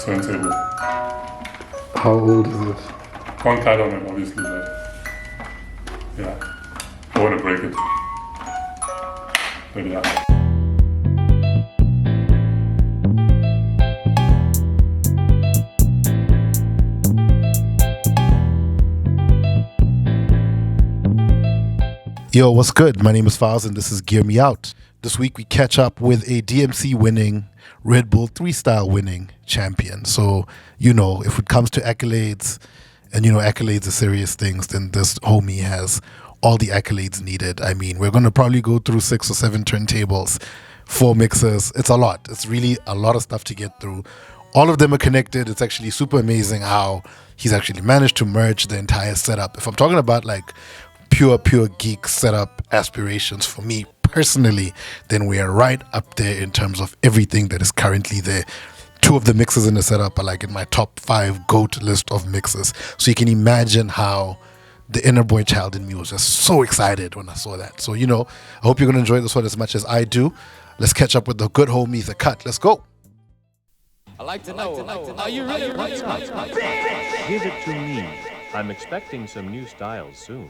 turntable. How old is it? Can't cut on it, obviously, but yeah, don't want to break it. But yeah. Yo, what's good? My name is Fauz and this is Gear Me Out. This week we catch up with a DMC winning, Red Bull 3-style winning champion. So, if it comes to accolades, and accolades are serious things, then this homie has all the accolades needed. I mean, we're going to probably go through 6 or 7 turntables, 4 mixers. It's a lot. It's really a lot of stuff to get through. All of them are connected. It's actually super amazing how he's actually managed to merge the entire setup. If I'm talking about like pure geek setup aspirations for me personally, then we are right up there in terms of everything that is currently there. 2 of the mixes in the setup are like in my top 5 GOAT list of mixes. So you can imagine how the inner boy child in me was just so excited when I saw that. So, I hope you're going to enjoy this one as much as I do. Let's catch up with the good homie, Tha Cutt. Let's go. I like to know. Are you ready? Give it to me. I'm expecting some new styles soon.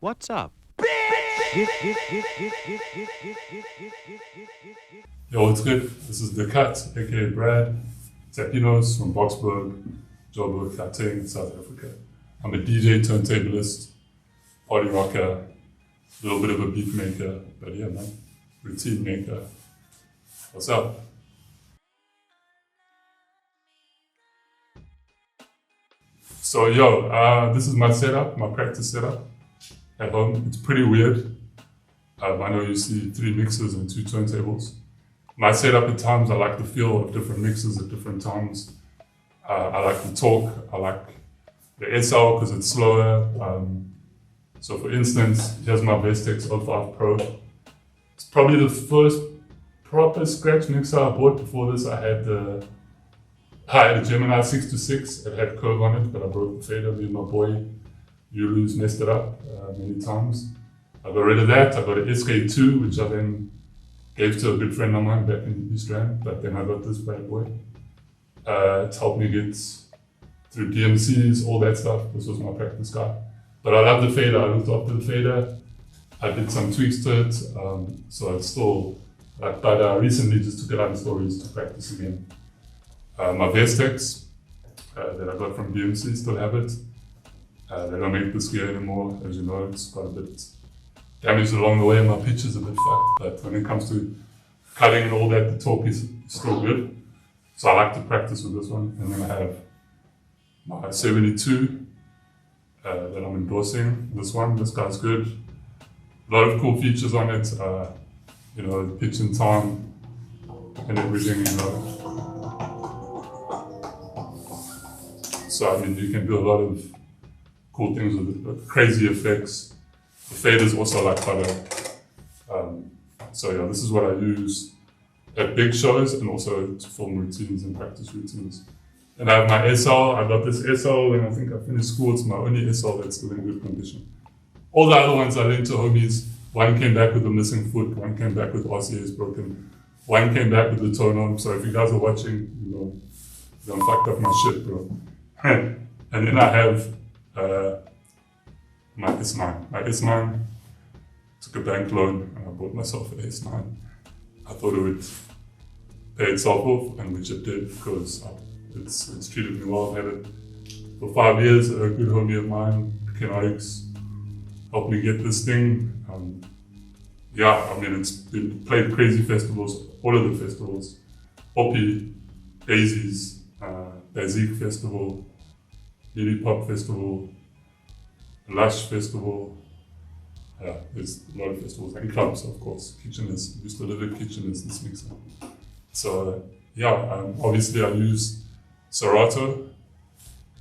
What's up? Yo, what's good? This is Tha Cutt, aka Brad, Tapinos from Boksburg, Joburg, Gauteng, South Africa. I'm a DJ, turntablist, party rocker, a little bit of a beat maker, but yeah, man, routine maker. What's up? So, this is my setup, my practice setup at home. It's pretty weird. I know you see 3 mixers and 2 turntables. My setup at times, I like the feel of different mixers at different times. I like the torque. I like the SL because it's slower. So for instance, here's my Vestex 05 Pro. It's probably the first proper scratch mixer I bought. Before this, I had a Gemini 626. It had curve on it, but I broke the fader. Me and my boy Yulu's messed it up many times. I got rid of that. I got an SK2, which I then gave to a good friend of mine back in East Rand, but then I got this bad boy. It's helped me get through DMCs, all that stuff. This was my practice guy. But I love the fader. I looked after the fader. I did some tweaks to it, so it's still, but I recently just took it out in stories to practice again. My Vestex that I got from DMC, still have it. They don't make this gear anymore, as you know, it's quite a bit damaged along the way and my pitch is a bit fucked. But when it comes to cutting and all that, the torque is still good. So I like to practice with this one. And then I have my 72 that I'm endorsing. This guy's good. A lot of cool features on it, pitch and time and everything, So I mean, you can do a lot of cool things with it, like crazy effects. The faders also like quite this is what I use at big shows and also to film routines and practice routines. And I have my SL. I got this SL when I think I finished school. It's my only SL that's still in good condition. All the other ones I lent to homies. One came back with a missing foot. One came back with RCA's broken. One came back with the tone on. So if you guys are watching, you fucked up my shit, bro. And then I have my S9. My S9, took a bank loan and I bought myself an S9. I thought it would pay itself off, and which it did, because it's treated me well. I've had it for 5 years. A good homie of mine, Kenarix, helped me get this thing. It's been played crazy festivals, all of the festivals. Poppy, Daisies, Dazik Festival, Lily Pop Festival, Lush Festival. There's a lot of festivals and clubs, of course. Kitcheners, used to live at Kitcheners, this mixer. So, obviously I use Serato.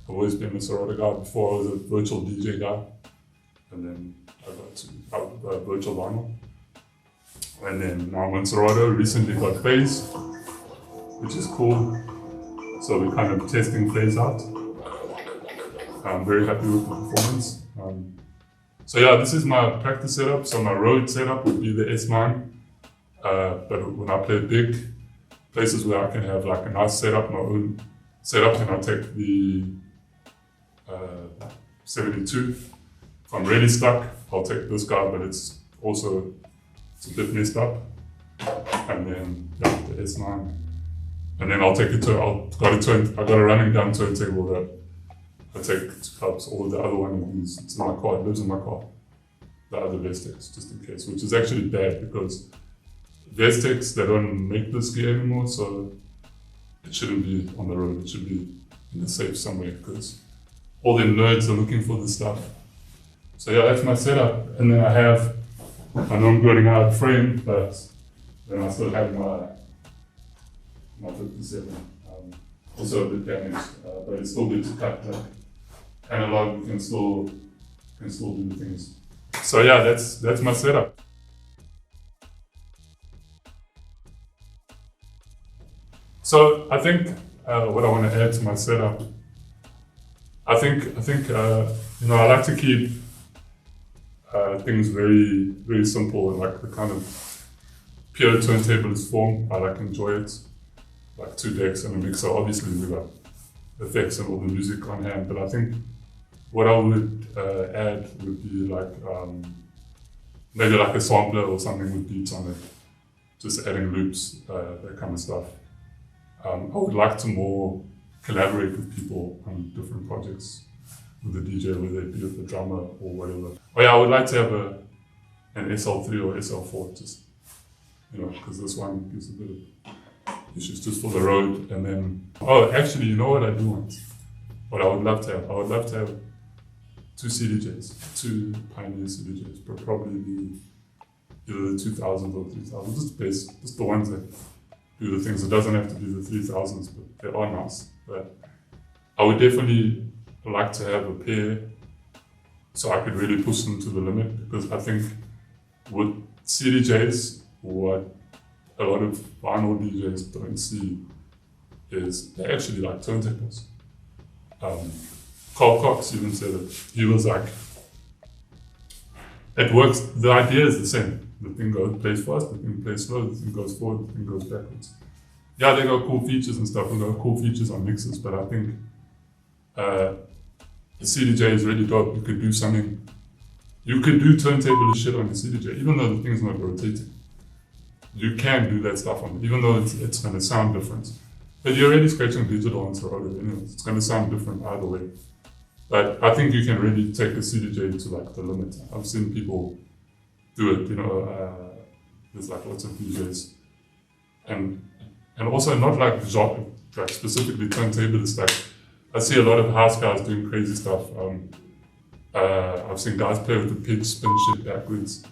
I've always been a Serato guy. Before I was a virtual DJ guy. And then I got to virtual vinyl. And then now I'm on Serato. Recently got Fauz, which is cool. So we're kind of testing Fauz out. I'm very happy with the performance. This is my practice setup. So my road setup would be the S9. But when I play big places where I can have like a nice setup, my own setup, then I'll take the 72. If I'm really stuck, I'll take this guy, but it's a bit messed up. And then the S9. And then I'll take it to, I got a running down turntable that I take to clubs, or the other one of these, it's in my car, it lives in my car. The other Vestex, just in case, which is actually bad because Vestex, they don't make this gear anymore, so it shouldn't be on the road, it should be in a safe somewhere because all the nerds are looking for this stuff. So that's my setup. And then I know I'm going out frame, but then I still have my 57. Also a bit damaged, but it's still good to cut. Like analog, you can still do the things. So that's my setup. So I think what I want to add to my setup, I like to keep things very, very simple and like the kind of pure turntablist form. I enjoy it. Like 2 decks and a mixer. Obviously we got effects and all the music on hand, but I think what I would add would be like maybe like a sampler or something with beats on it, just adding loops, that kind of stuff. I would like to more collaborate with people on different projects with the DJ, whether it be with the drummer or whatever. I would like to have an SL3 or SL4, just because this one gives a bit of issues just for the road. And then, actually, you know what I do want? What I would love to have? I would love to have 2 CDJs, 2 Pioneer CDJs, but probably either the 2000s or 3000s, just the base, just the ones that do the things. It doesn't have to be the 3000s, but they are nice. But I would definitely like to have a pair so I could really push them to the limit, because I think with CDJs, what a lot of vinyl DJs don't see is they actually like turntables. Carl Cox even said it. He was like, it works, the idea is the same. The thing plays fast, the thing plays slow, the thing goes forward, the thing goes backwards. Yeah, they got cool features and stuff, and they got cool features on mixes, but I think the CDJ is really dope. You could do something, you could do turntable shit on the CDJ, even though the thing's not rotating. You can do that stuff on it, even though it's going to sound different. But you're already scratching digital on Serato anyways. It's going to sound different either way. But I think you can really take a CDJ to like the limit. I've seen people do it, there's like lots of DJs. And also not like genre, like specifically turntablist. Like I see a lot of house guys doing crazy stuff. I've seen guys play with the pitch, spin shit backwards.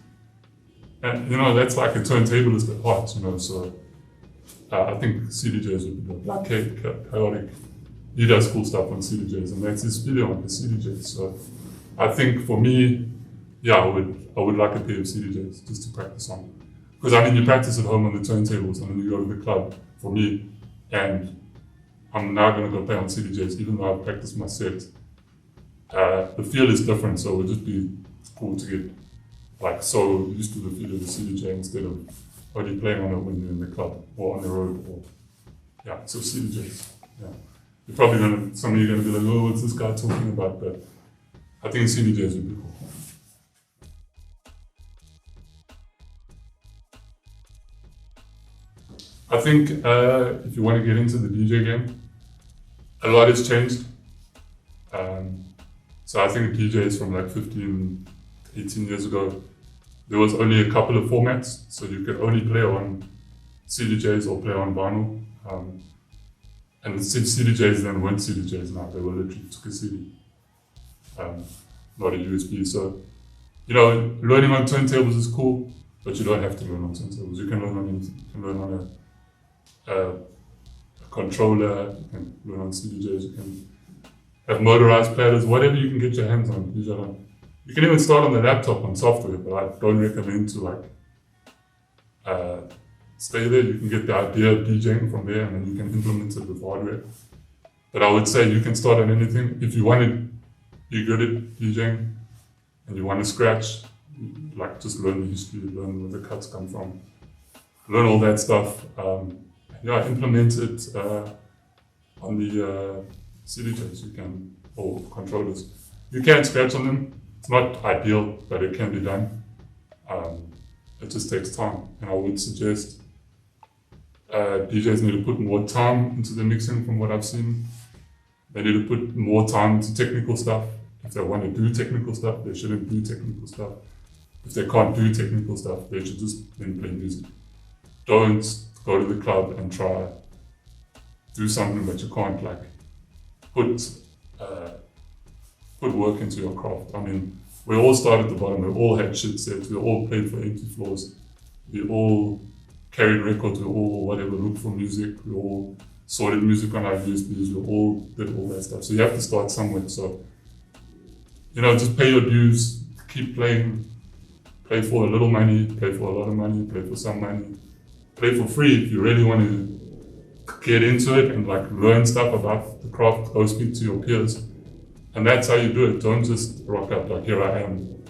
And that's like a turntablist at heart, so I think CDJs would be like chaotic. He does cool stuff on CDJs, and that's his video on the CDJs. So I think for me, I would like a pair of CDJs just to practice on. Because you practice at home on the turntables, and then you go to the club, for me, and I'm now going to go play on CDJs, even though I've practiced my set. The feel is different, so it would just be cool to get so used to the feel of the CDJ instead of only playing on it when you're in the club or on the road. So CDJs. Yeah. You're probably some of you are going to be like, what's this guy talking about? But I think CDJs would be cool. I think if you want to get into the DJ game, a lot has changed. So I think DJs from like 15, 18 years ago, there was only a couple of formats, so you could only play on CDJs or play on vinyl. And CDJs then weren't CDJs now, they were literally took a CD, not a USB. So, learning on turntables is cool, but you don't have to learn on turntables. You can learn on anything. You can learn on a controller, you can learn on CDJs, you can have motorized platters, whatever you can get your hands on. You can even start on the laptop on software, but I don't recommend to stay there. You can get the idea of DJing from there and then you can implement it with hardware. But I would say you can start on anything. If you want to be good at DJing and you want to scratch, just learn the history, learn where the cuts come from, learn all that stuff. Implement it on the CDJs, or controllers. You can scratch on them. It's not ideal, but it can be done. It just takes time, and I would suggest DJs need to put more time into the mixing. From what I've seen, they need to put more time into technical stuff. If they want to do technical stuff, they shouldn't do technical stuff. If they can't do technical stuff, they should just then play music. Don't go to the club and try do something that you can't put work into your craft. I mean, we all started at the bottom. We all had shit sets. We all played for empty floors. We all carried records. We all looked for music. We all sorted music on our USBs. We all did all that stuff. So you have to start somewhere. So just pay your dues. Keep playing. Play for a little money. Play for a lot of money. Play for some money. Play for free if you really want to get into it and learn stuff about the craft. Go speak to your peers, and that's how you do it. Don't just rock up here I am,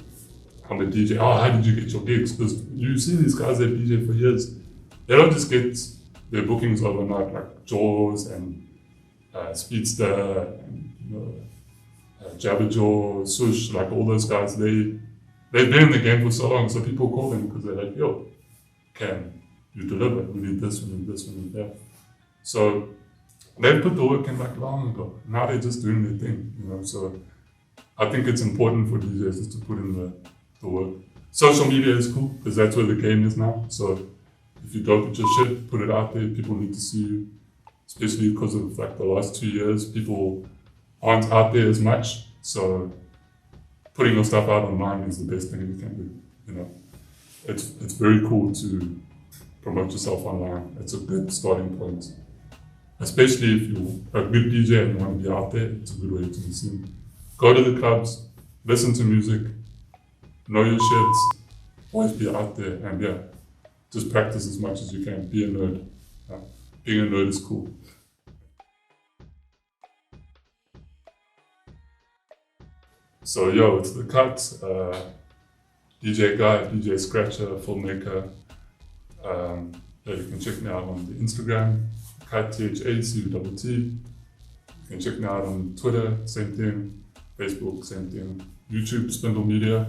I'm a DJ. Oh, how did you get your gigs? Because you see these guys that DJ for years, they don't just get their bookings overnight, like Jaws and Speedster and Jabberjaw, Sush, all those guys. They've been in the game for so long, so people call them because they're like, yo, can you deliver? We need this, we need this, we need that. So they put the work in long ago. Now they're just doing their thing, So I think it's important for DJs just to put in the work. Social media is cool because that's where the game is now. So if you don't put your shit, put it out there, people need to see you. Especially because of the last 2 years, people aren't out there as much. So putting your stuff out online is the best thing you can do. It's very cool to promote yourself online. It's a good starting point. Especially if you're a good DJ and you want to be out there, it's a good way to be seen. Go to the clubs, listen to music, know your shit, always be out there, and just practice as much as you can. Be a nerd. Being a nerd is cool. So it's Tha Cutt, DJ guy, DJ scratcher, filmmaker. You can check me out on the Instagram, Cutt, THACUTT. You can check me out on Twitter, same thing. Facebook, same thing. YouTube, Spindle Media.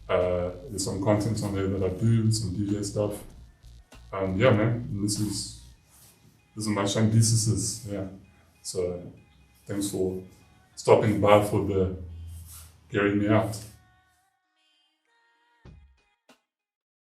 There's some content on there that I do, some DJ stuff. Man, this is my Shandisis. So thanks for stopping by for the hearing me out.